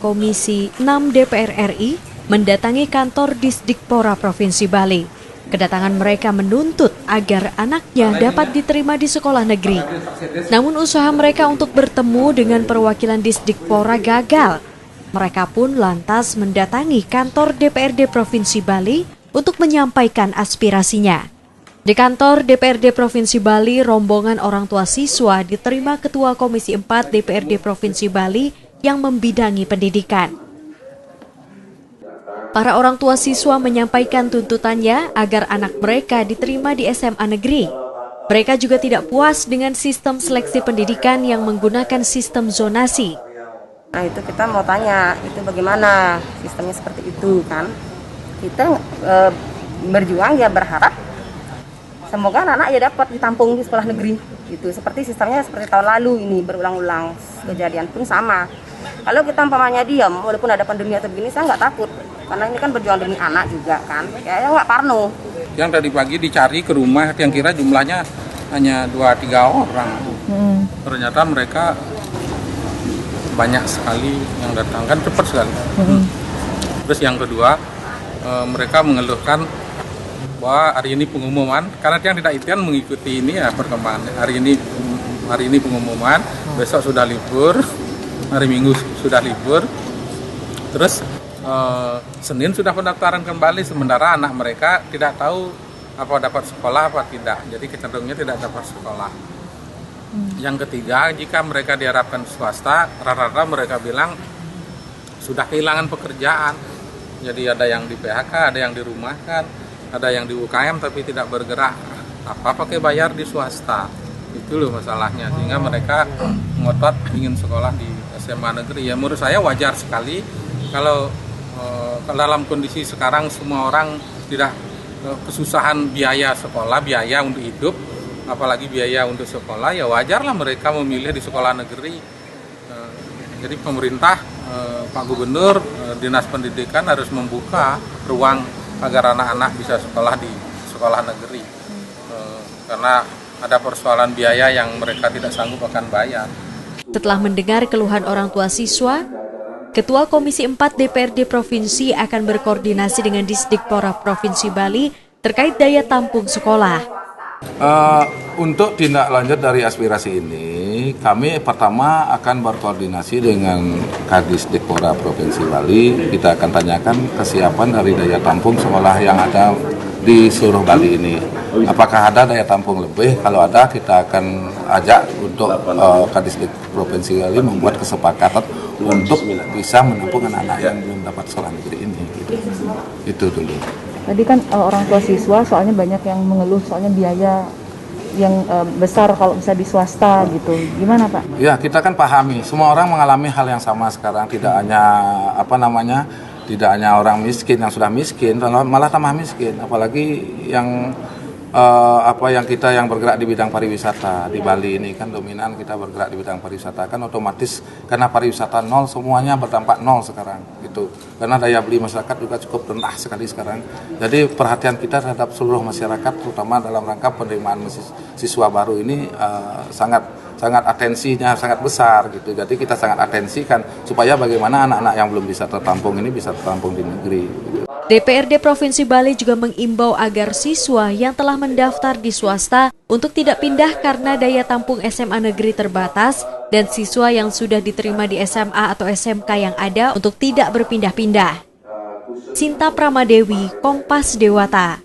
Komisi 6 DPR RI mendatangi kantor Disdikpora Provinsi Bali. Kedatangan mereka menuntut agar anaknya dapat diterima di sekolah negeri. Namun usaha mereka untuk bertemu dengan perwakilan Disdikpora gagal. Mereka pun lantas mendatangi kantor DPRD Provinsi Bali untuk menyampaikan aspirasinya. Di kantor DPRD Provinsi Bali, rombongan orang tua siswa diterima Ketua Komisi 4 DPRD Provinsi Bali yang membidangi pendidikan. Para orang tua siswa menyampaikan tuntutannya agar anak mereka diterima di SMA negeri. Mereka juga tidak puas dengan sistem seleksi pendidikan yang menggunakan sistem zonasi. Nah itu kita mau tanya, itu bagaimana sistemnya seperti itu kan? Kita berjuang ya berharap semoga anak ya dapat ditampung di sekolah negeri. Itu seperti sistemnya seperti tahun lalu ini berulang-ulang, kejadian pun sama. Kalau kita umpamanya diam, walaupun ada pandemi atau begini, saya nggak takut. Karena ini kan berjuang demi anak juga kan, ya nggak parno. Yang tadi pagi dicari ke rumah, yang kira jumlahnya hanya 2-3 orang. Ternyata mereka banyak sekali yang datang, kan cepat sekali. Terus yang kedua, mereka mengeluhkan bahwa hari ini pengumuman, karena yang tidak itian mengikuti ini ya perkembangan. Hari ini pengumuman, besok sudah libur, hari Minggu sudah libur. Terus Senin sudah pendaftaran kembali, sementara anak mereka tidak tahu apa dapat sekolah apa tidak. Jadi kecenderungannya tidak dapat sekolah. Yang ketiga, jika mereka diharapkan swasta, rata-rata mereka bilang sudah kehilangan pekerjaan. Jadi ada yang di PHK, ada yang dirumahkan, ada yang di UKM tapi tidak bergerak. Apa pakai bayar di swasta? Itu loh masalahnya. Sehingga mereka ngotot ingin sekolah di SMA negeri. Ya menurut saya wajar sekali kalau dalam kondisi sekarang semua orang tidak kesusahan biaya sekolah, biaya untuk hidup, apalagi biaya untuk sekolah, ya wajarlah mereka memilih di sekolah negeri. Jadi pemerintah, Pak Gubernur, Dinas Pendidikan harus membuka ruang agar anak-anak bisa sekolah di sekolah negeri. Karena ada persoalan biaya yang mereka tidak sanggup akan bayar. Setelah mendengar keluhan orang tua siswa, Ketua Komisi 4 DPRD Provinsi akan berkoordinasi dengan Disdikpora Provinsi Bali terkait daya tampung sekolah. Untuk tindak lanjut dari aspirasi ini, kami pertama akan berkoordinasi dengan Kadisdikpora Provinsi Bali. Kita akan tanyakan kesiapan dari daya tampung sekolah yang ada di seluruh Bali ini. Apakah ada daya tampung lebih? Kalau ada, kita akan ajak untuk Kadisdik Provinsi Bali membuat kesepakatan untuk bisa menampung anak-anak yang belum dapat sekolah negeri ini. Itu dulu. Tadi kan orang tua siswa soalnya banyak yang mengeluh soalnya biaya yang besar kalau bisa di swasta gitu. Gimana Pak? Ya, kita kan pahami. Semua orang mengalami hal yang sama sekarang. Tidak hanya orang miskin yang sudah miskin, malah tambah miskin. Apalagi yang kita yang bergerak di bidang pariwisata di Bali ini kan dominan kita bergerak di bidang pariwisata, kan otomatis karena pariwisata nol semuanya berdampak nol sekarang gitu. Karena daya beli masyarakat juga cukup rendah sekali sekarang. Jadi perhatian kita terhadap seluruh masyarakat terutama dalam rangka penerimaan siswa baru ini sangat atensinya sangat besar gitu. Jadi kita sangat atensikan supaya bagaimana anak-anak yang belum bisa tertampung ini bisa tertampung di negeri gitu. DPRD Provinsi Bali juga mengimbau agar siswa yang telah mendaftar di swasta untuk tidak pindah karena daya tampung SMA negeri terbatas dan siswa yang sudah diterima di SMA atau SMK yang ada untuk tidak berpindah-pindah. Sinta Pramadewi, Kompas Dewata.